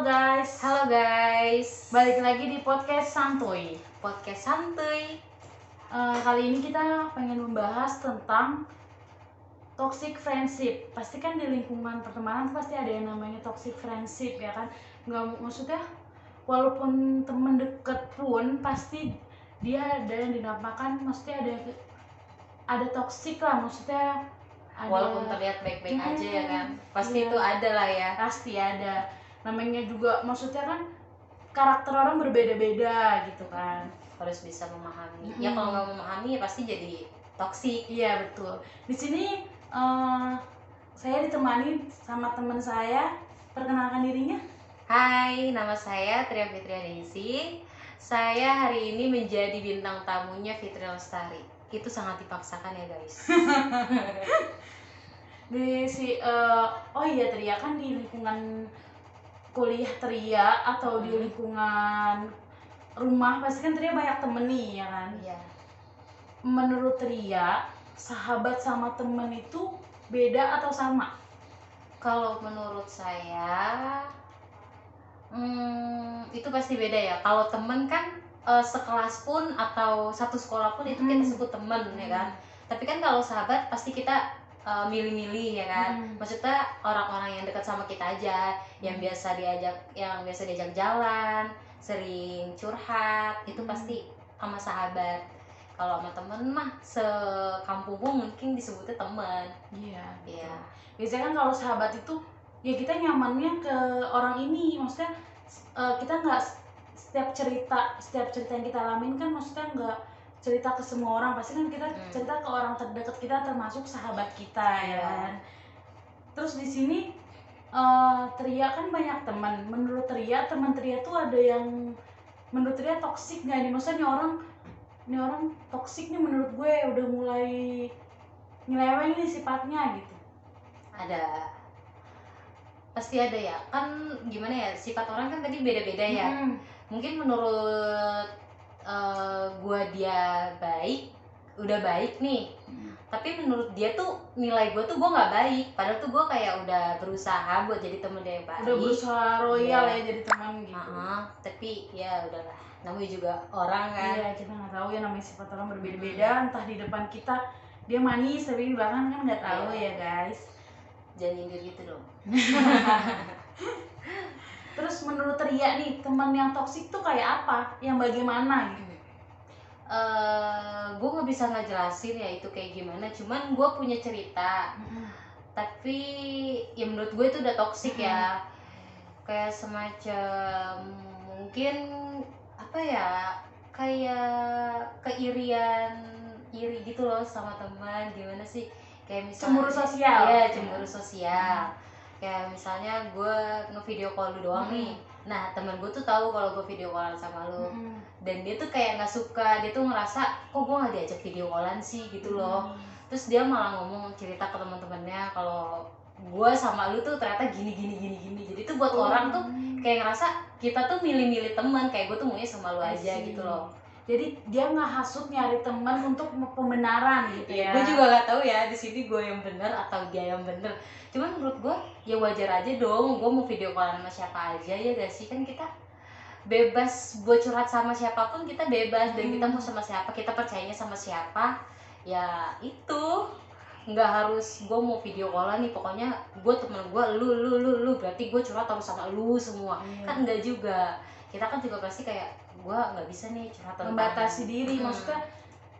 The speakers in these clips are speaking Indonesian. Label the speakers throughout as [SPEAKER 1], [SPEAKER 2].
[SPEAKER 1] guys,
[SPEAKER 2] Halo guys,
[SPEAKER 1] balik lagi di podcast santuy.
[SPEAKER 2] podcast santuy.
[SPEAKER 1] Kali ini kita pengen membahas tentang toxic friendship. Pasti kan di lingkungan pertemanan pasti ada yang namanya toxic friendship ya kan. Nggak, maksudnya walaupun temen deket pun pasti dia ada yang dinamakan, maksudnya ada toxic lah, maksudnya ada,
[SPEAKER 2] Walaupun terlihat baik-baik aja ya kan, pasti
[SPEAKER 1] iya.
[SPEAKER 2] itu ada lah ya.
[SPEAKER 1] Pasti ada. Namanya juga maksudnya kan karakter orang berbeda-beda gitu kan.
[SPEAKER 2] Harus bisa memahami. Ya kalau nggak memahami ya pasti jadi toksik.
[SPEAKER 1] Iya betul. Di sini saya ditemani sama teman saya. Perkenalkan dirinya.
[SPEAKER 2] Hai, nama saya Tria Fitrianingsih. Saya hari ini menjadi bintang tamunya Fitri Lestari. Itu sangat dipaksakan ya guys.
[SPEAKER 1] Oh iya, Tria kan di lingkungan kuliah Tria atau di lingkungan rumah pasti kan Tria banyak temen nih ya kan.
[SPEAKER 2] Iya.
[SPEAKER 1] Menurut Tria, sahabat sama temen itu beda atau sama?
[SPEAKER 2] Kalau menurut saya, itu pasti beda ya. Kalau temen kan sekelas pun atau satu sekolah pun itu kita sebut temen ya kan. Tapi kan kalau sahabat pasti kita milih-milih ya kan. Maksudnya orang-orang yang dekat sama kita aja, yang biasa diajak jalan, sering curhat, itu pasti sama sahabat. Kalau sama temen mah sekampung pun mungkin disebutnya temen.
[SPEAKER 1] Iya.
[SPEAKER 2] Iya.
[SPEAKER 1] Biasanya kan kalau sahabat itu ya kita nyamannya ke orang ini, maksudnya kita nggak setiap cerita yang kita alamin kan maksudnya nggak cerita ke semua orang, pasti kan kita cerita ke orang terdekat kita termasuk sahabat kita ya kan. Terus di sini Tria kan banyak teman. Menurut Tria, teman Tria tuh ada yang menurut Tria toksik nggak nih? Maksudnya ini orang toksik nih menurut gue, udah mulai nyeleweng nih sifatnya gitu.
[SPEAKER 2] Ada, pasti ada ya kan. Gimana ya, sifat orang kan tadi beda-beda ya. Mungkin menurut gua dia udah baik nih, tapi menurut dia tuh nilai gua tuh gua nggak baik, padahal tuh gua kayak udah berusaha buat jadi temen dia yang baik,
[SPEAKER 1] Udah berusaha royal ya jadi teman gitu.
[SPEAKER 2] tapi ya udahlah, namanya juga orang kan.
[SPEAKER 1] Iya, kita nggak tahu ya, namanya sifat orang berbeda-beda. Entah di depan kita dia manis tapi di belakang kan nggak tahu ya guys.
[SPEAKER 2] Jangan nyindir gitu dong.
[SPEAKER 1] Terus menurut Ria nih, teman yang toksik tuh kayak apa? Yang bagaimana gitu?
[SPEAKER 2] Gue nggak bisa ngejelasin ya itu kayak gimana, cuman gue punya cerita. Tapi ya menurut gue itu udah toksik ya. Kayak semacam mungkin apa ya, kayak iri gitu loh sama teman. Gimana sih, kayak misalnya
[SPEAKER 1] Cemburu sosial.
[SPEAKER 2] Iya, cemburu sosial. Kayak misalnya gue nge-video call lu doang nih. Nah, temen gue tuh tahu kalau gue video callan sama lu. Dan dia tuh kayak nggak suka, dia tuh ngerasa kok gue nggak diajak video callan sih gitu loh. Terus dia malah ngomong, cerita ke teman-temannya kalau gue sama lu tuh ternyata gini. Jadi tuh buat orang tuh kayak ngerasa kita tuh milih-milih teman, kayak gue tuh maunya sama lu aja gitu loh.
[SPEAKER 1] Jadi dia ngehasut nyari teman untuk pembenaran gitu ya.
[SPEAKER 2] Gue juga nggak tahu ya di sini gue yang bener atau dia yang bener. Cuman menurut gue ya wajar aja dong, gue mau video callan sama siapa aja ya gak sih, kan kita bebas buat curhat sama siapapun, kita bebas. Dan kita mau sama siapa, kita percayanya sama siapa ya itu. Nggak harus gue mau video callan nih pokoknya gue temen gue lu berarti gue curhat harus sama lu semua. Kan enggak juga, kita kan juga pasti kayak gue nggak bisa nih curhat tentang
[SPEAKER 1] membatasi diri. Maksudnya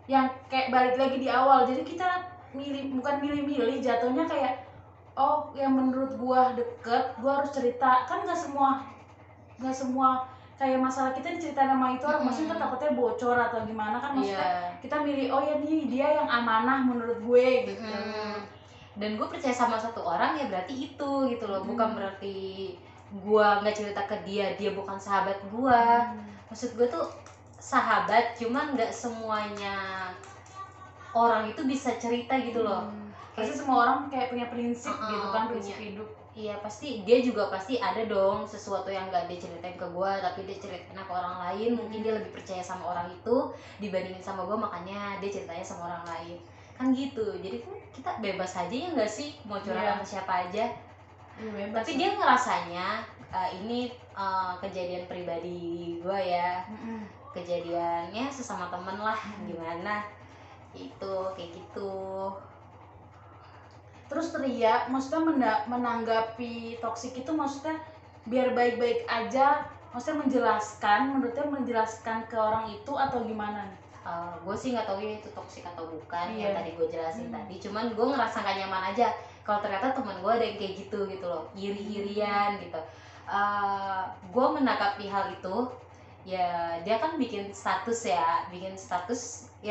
[SPEAKER 1] yang kayak balik lagi di awal, jadi kita bukan milih jatuhnya kayak oh yang menurut gua deket gua harus cerita. Kan nggak semua kayak masalah kita diceritain sama itu orang, maksudnya kita takutnya bocor atau gimana kan. Maksudnya kita milih oh ya nih dia yang amanah menurut gue gitu.
[SPEAKER 2] Dan gue percaya sama satu orang ya berarti itu gitu loh. Bukan berarti gue nggak cerita ke dia bukan sahabat gue. Maksud gue tuh sahabat, cuman nggak semuanya orang itu bisa cerita gitu loh.
[SPEAKER 1] Pasti semua orang kayak punya prinsip gitu kan, prinsip hidup.
[SPEAKER 2] Iya, pasti dia juga pasti ada dong sesuatu yang gak dia ceritain ke gue tapi dia ceritain ke orang lain. Mungkin dia lebih percaya sama orang itu dibandingin sama gue, makanya dia ceritanya sama orang lain kan gitu. Jadi kan kita bebas aja ya gak sih mau curhat sama siapa aja. Tapi dia ngerasanya ini kejadian pribadi gue ya, kejadiannya sesama temen lah, gimana itu kayak gitu.
[SPEAKER 1] Terus Ria, maksudnya menanggapi toksik itu maksudnya biar baik-baik aja, maksudnya menurutnya menjelaskan ke orang itu atau gimana nih?
[SPEAKER 2] Gue sih nggak tahu ya itu toksik atau bukan,
[SPEAKER 1] Iya.
[SPEAKER 2] yang tadi gue jelasin tadi. Cuman gue ngerasa gak nyaman aja kalau ternyata teman gue ada yang kayak gitu loh, iri-irian gitu. Gue menanggapi hal itu, ya dia kan bikin status ya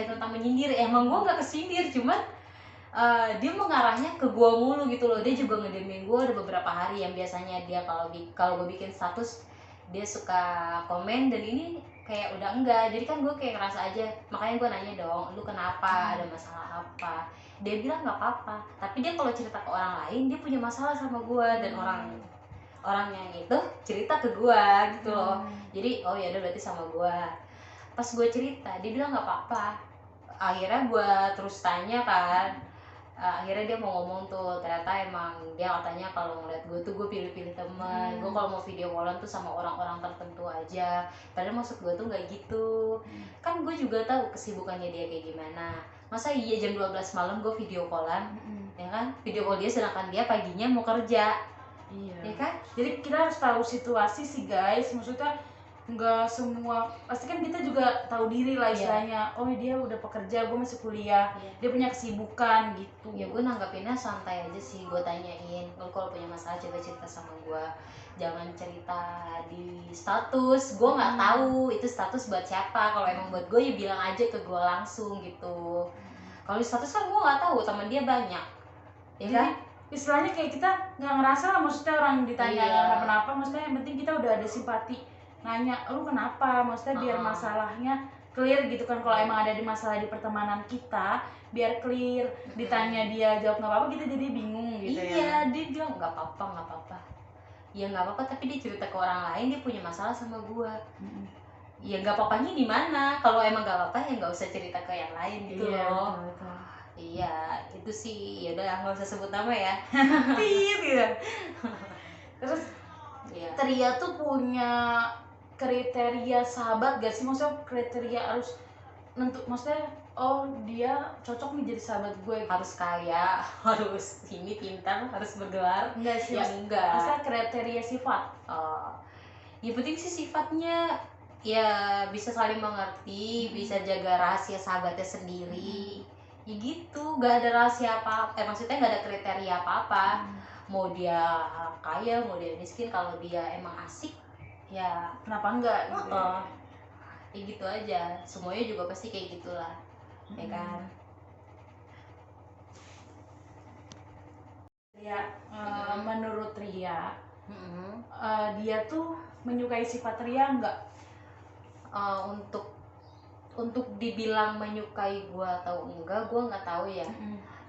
[SPEAKER 2] tentang menyindir. Emang gue nggak kesindir, cuman dia mengarahnya ke gue mulu gitu loh. Dia juga ngediemin gue ada beberapa hari, yang biasanya dia kalau gue bikin status dia suka komen, dan ini kayak udah enggak. Jadi kan gue kayak ngerasa aja, makanya gue nanya dong, lu kenapa, ada masalah apa? Dia bilang nggak apa-apa, tapi dia kalau cerita ke orang lain dia punya masalah sama gue, dan orang yang itu cerita ke gue gitu loh. Jadi oh ya udah berarti sama gue. Pas gue cerita dia bilang nggak apa-apa. Akhirnya gue terus tanya kan, akhirnya dia mau ngomong tuh, ternyata emang dia katanya kalau ngeliat gue tuh gue pilih-pilih teman. Gue kalau mau video callan tuh sama orang-orang tertentu aja, padahal maksud gue tuh nggak gitu. Kan gue juga tahu kesibukannya dia kayak gimana. Masa iya jam 12 malam gue video callan, ya kan, video call dia sedangkan dia paginya mau kerja.
[SPEAKER 1] Iya.
[SPEAKER 2] Ya kan?
[SPEAKER 1] Jadi kita harus tahu situasi sih guys, maksudnya nggak semua, pasti kan kita juga tahu diri lah istilahnya. Oh dia udah pekerja, gue masih kuliah, dia punya kesibukan gitu.
[SPEAKER 2] Ya gue nanggapinnya santai aja sih, gue tanyain, lo kalau punya masalah coba cerita sama gue, jangan cerita di status. Gue nggak tahu itu status buat siapa. Kalau emang buat gue ya bilang aja ke gue langsung gitu. Kalau di status kan gue nggak tahu teman dia banyak, ya kan?
[SPEAKER 1] Istilahnya kayak kita nggak ngerasa lah, maksudnya orang ditanya kenapa-napa, maksudnya yang penting kita udah ada simpati nanya lu kenapa, maksudnya biar masalahnya clear gitu kan. Kalau emang ada di masalah di pertemanan kita biar clear, ditanya dia jawab nggak apa-apa kita jadi bingung gitu.
[SPEAKER 2] Iya, dia bilang nggak apa-apa. Ya nggak apa-apa, tapi dia cerita ke orang lain dia punya masalah sama gue. Ya nggak apa-apanya di mana? Kalau emang nggak apa-apa ya nggak usah cerita ke yang lain gitu loh.
[SPEAKER 1] Betul.
[SPEAKER 2] Iya, itu sih ya udah nggak usah sebut nama ya.
[SPEAKER 1] Gitu. Terus Ria tuh punya kriteria sahabat gak sih? Maksudnya kriteria harus maksudnya oh dia cocok nih jadi sahabat gue,
[SPEAKER 2] harus kaya, harus ini pintar, harus bergelar.
[SPEAKER 1] Enggak sih,
[SPEAKER 2] ya enggak.
[SPEAKER 1] Maksudnya kriteria sifat.
[SPEAKER 2] Ya penting sih sifatnya ya bisa saling mengerti, bisa jaga rahasia sahabatnya sendiri. Ya gitu, gak ada rahasia apa, maksudnya gak ada kriteria apa-apa. Mau dia kaya, mau dia miskin, kalau dia emang asik ya
[SPEAKER 1] kenapa enggak gitu.
[SPEAKER 2] Ya gitu aja, semuanya juga pasti kayak gitulah, ya kan.
[SPEAKER 1] Ya, menurut Ria, dia tuh menyukai sifat Ria enggak?
[SPEAKER 2] Untuk dibilang menyukai gua atau enggak, gua nggak tahu ya.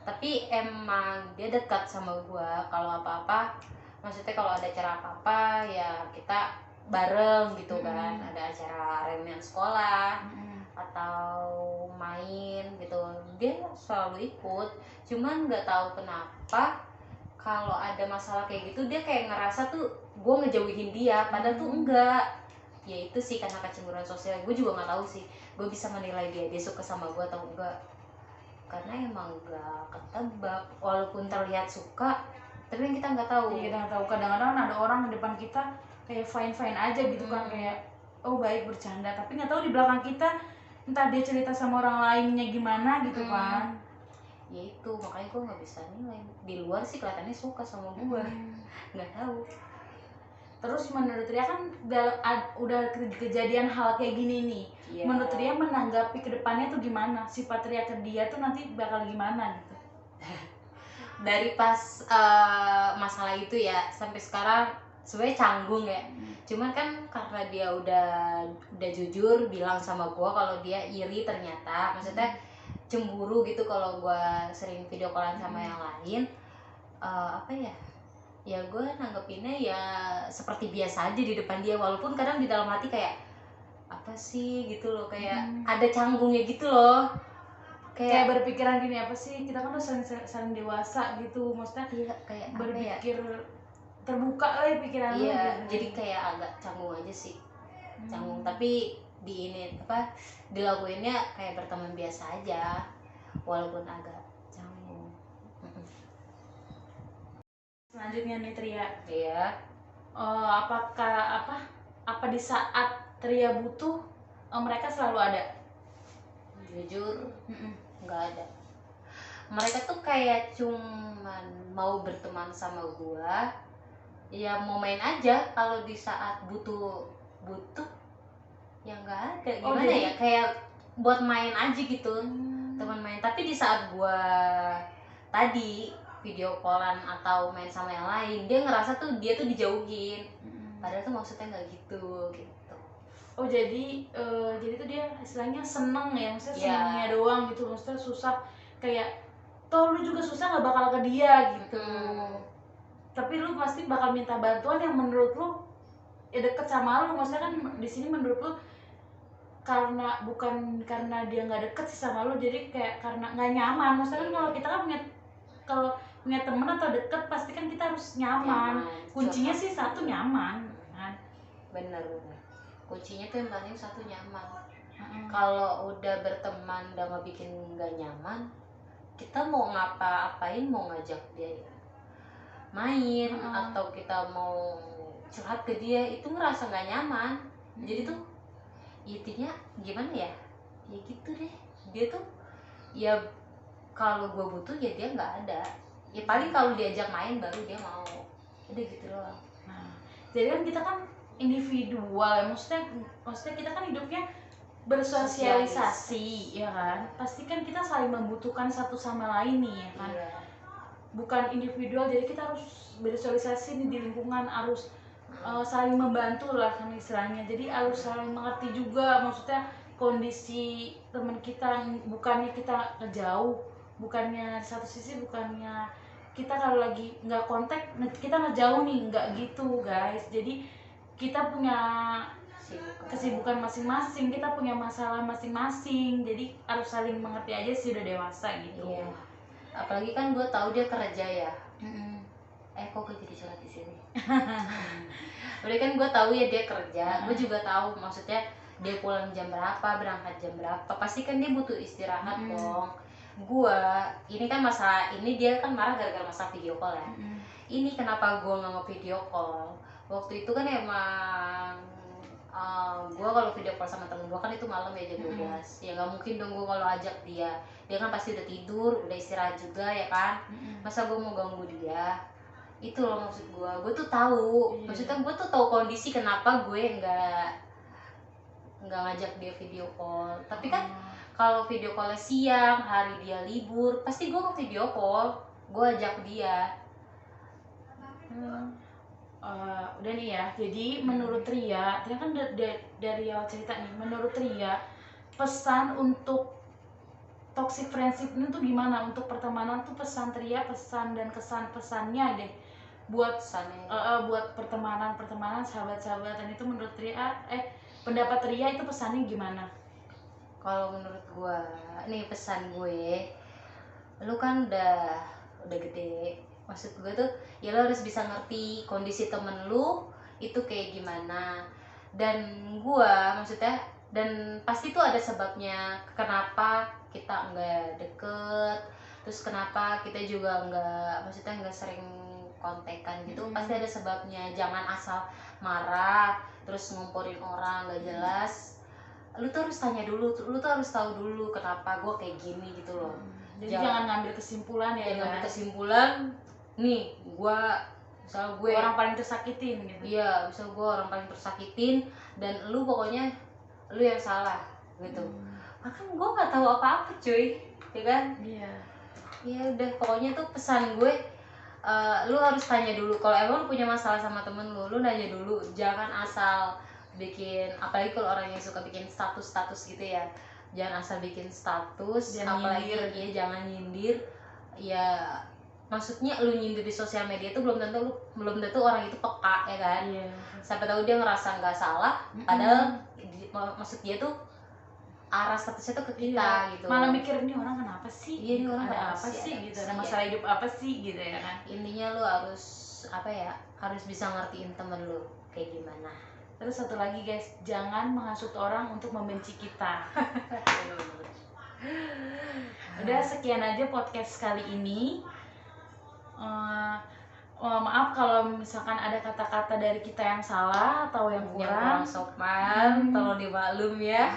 [SPEAKER 2] Tapi emang dia dekat sama gua. Kalau apa-apa, maksudnya kalau ada acara apa-apa ya kita bareng gitu kan. Ada acara reunian sekolah atau main gitu, dia selalu ikut. Cuman nggak tahu kenapa kalau ada masalah kayak gitu dia kayak ngerasa tuh gue ngejauhin dia, padahal tuh enggak. Ya itu sih karena kecemburuan sosial. Gue juga nggak tahu sih gue bisa menilai dia suka sama gue atau enggak, karena emang gak ketebak. Walaupun terlihat suka, tapi kita nggak tahu.
[SPEAKER 1] Iya, kita nggak tahu. Kadang-kadang ada orang di depan kita kayak fine aja gitu kan, kayak oh baik bercanda, tapi nggak tahu di belakang kita entah dia cerita sama orang lainnya gimana gitu kan.
[SPEAKER 2] Ya itu makanya gue nggak bisa nilai. Di luar sih kelihatannya suka sama gue, nggak tahu.
[SPEAKER 1] Terus menurut Ria kan udah kejadian hal kayak gini nih, menurut Ria menanggapi kedepannya tuh gimana? Sifat Ria ke dia tuh nanti bakal gimana gitu?
[SPEAKER 2] Dari pas masalah itu ya sampai sekarang sebenarnya canggung ya. Cuman kan karena dia udah jujur bilang sama gue kalau dia iri ternyata, maksudnya cemburu gitu kalau gue sering video callan sama yang lain. Apa ya gue nanggepinnya ya seperti biasa aja di depan dia, walaupun kadang di dalam hati kayak apa sih gitu loh, kayak ada canggungnya gitu loh,
[SPEAKER 1] kayak berpikiran gini, apa sih kita kan udah saling dewasa gitu, maksudnya
[SPEAKER 2] kayak
[SPEAKER 1] berpikir terbuka lah ya pikiran lu
[SPEAKER 2] iya
[SPEAKER 1] gitu.
[SPEAKER 2] jadi kayak agak canggung aja sih, canggung. Tapi di ini apa dilakuinnya kayak berteman biasa aja walaupun agak canggung.
[SPEAKER 1] Selanjutnya nih Tria,
[SPEAKER 2] Iya.
[SPEAKER 1] apakah apa di saat Tria butuh mereka selalu ada?
[SPEAKER 2] Jujur nggak ada. Mereka tuh kayak cuman mau berteman sama gua, ya mau main aja. Kalau di saat butuh ya nggak ada. Gimana ya, kayak buat main aja gitu, teman main. Tapi di saat gua tadi video callan atau main sama yang lain, dia ngerasa tuh dia tuh dijauhin, padahal tuh maksudnya nggak gitu.
[SPEAKER 1] Oh jadi tuh dia istilahnya seneng ya, maksudnya
[SPEAKER 2] Iya.
[SPEAKER 1] senengnya doang gitu, maksudnya susah kayak toh lu juga susah nggak bakal ke dia gitu. Tapi lu pasti bakal minta bantuan yang menurut lu ya deket sama lu, maksudnya kan di sini menurut lu karena bukan karena dia nggak deket sih sama lu, jadi kayak karena nggak nyaman. Maksudnya kan kalau kita kan punya temen atau deket pasti kan kita harus nyaman. Kuncinya sih satu nyaman kan.
[SPEAKER 2] Bener kuncinya tuh yang paling satu nyaman. Kalau udah berteman udah nggak bikin nggak nyaman, kita mau ngapa-apain, mau ngajak dia main atau kita mau curhat ke dia itu ngerasa nggak nyaman. Jadi tuh intinya gimana ya gitu deh. Dia tuh ya kalau gue butuh ya dia nggak ada, ya paling kalau diajak main baru dia mau, udah gitu doang.
[SPEAKER 1] Nah jadi kan kita kan individual ya, maksudnya kita kan hidupnya bersosialisasi ya kan, pasti kan kita saling membutuhkan satu sama lain nih ya kan.
[SPEAKER 2] Iya.
[SPEAKER 1] Bukan individual, jadi kita harus bersosialisasi nih di lingkungan, harus saling membantu lah kan istilahnya. Jadi harus saling mengerti juga, maksudnya kondisi teman kita, bukannya kita ngejauh, bukannya satu sisi bukannya kita kalau lagi nggak kontak kita ngejauh nih, nggak gitu guys. Jadi kita punya kesibukan masing-masing, kita punya masalah masing-masing, jadi harus saling mengerti aja sih, udah dewasa gitu.
[SPEAKER 2] Iya. Apalagi kan gue tahu dia kerja ya. Kok gue jadi curhat di sini. Udah kan gue tahu ya dia kerja, gue juga tahu maksudnya dia pulang jam berapa, berangkat jam berapa, pasti kan dia butuh istirahat dong. Gue ini kan masalah ini dia kan marah gara-gara masalah video call ya. Ini kenapa gue nggak nge-video call? Waktu itu kan emang gue kalau video call sama temen gue kan itu malam ya jam 12. Ya nggak mungkin dong gue kalau ajak dia kan pasti udah tidur, udah istirahat juga ya kan. Masa gue mau ganggu dia? Itu loh maksud gue tuh tahu, maksudnya gue tuh tahu kondisi kenapa gue nggak ngajak dia video call. Tapi kan kalau video call siang, hari dia libur, pasti gue nge-video call, gue ajak dia.
[SPEAKER 1] Udah nih ya, jadi menurut Ria kan dari awal cerita nih, menurut Ria pesan untuk toxic friendship ini tuh gimana? Untuk pertemanan tuh pesan Ria, pesan dan kesan pesannya deh buat buat pertemanan sahabat-sahabatan itu menurut Ria, pendapat Ria itu pesannya gimana?
[SPEAKER 2] Kalau menurut gue nih pesan gue, lu kan udah gede, maksud gue tuh ya lo harus bisa ngerti kondisi temen lu itu kayak gimana. Dan gue maksudnya, dan pasti tuh ada sebabnya kenapa kita nggak deket, terus kenapa kita juga nggak sering kontekan gitu. Pasti ada sebabnya. Jangan asal marah terus ngomporin orang nggak jelas. Lu tuh harus tanya dulu, lu tuh harus tahu dulu kenapa gue kayak gini gitu loh.
[SPEAKER 1] Jadi jangan ngambil kesimpulan ya.
[SPEAKER 2] Jangan ngambil kesimpulan nih misal gue
[SPEAKER 1] orang paling tersakitin gitu.
[SPEAKER 2] Iya, misal gue orang paling tersakitin dan lu pokoknya lu yang salah gitu. Kan gue nggak tahu apa-apa cuy, ya kan?
[SPEAKER 1] Iya.
[SPEAKER 2] Ya udah pokoknya tuh pesan gue, lu harus tanya dulu. Kalau emang lu punya masalah sama temen lu nanya dulu. Jangan asal bikin, apalagi kalau orang yang suka bikin status gitu ya, jangan asal bikin status, apalagi ya jangan nyindir. Ya maksudnya lu nyindir di sosial media itu belum tentu orang itu peka ya kan. Siapa tahu dia ngerasa nggak salah, padahal maksud dia tuh arah statusnya tuh ke kita gitu.
[SPEAKER 1] Malah mikir ini orang kenapa sih?
[SPEAKER 2] Iya, ini orang
[SPEAKER 1] ada apa sih gitu, ada masalah hidup apa sih gitu ya kan.
[SPEAKER 2] Intinya lu harus apa ya, harus bisa ngertiin temen lu kayak gimana.
[SPEAKER 1] Terus satu lagi guys, jangan menghasut orang untuk membenci kita. Udah sekian aja podcast kali ini. Maaf kalau misalkan ada kata-kata dari kita yang salah atau yang kurang
[SPEAKER 2] sopan, tolong dimaklum ya.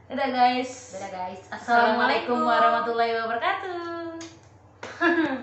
[SPEAKER 1] Dadah guys.
[SPEAKER 2] Dadah guys.
[SPEAKER 1] Assalamualaikum warahmatullahi wabarakatuh.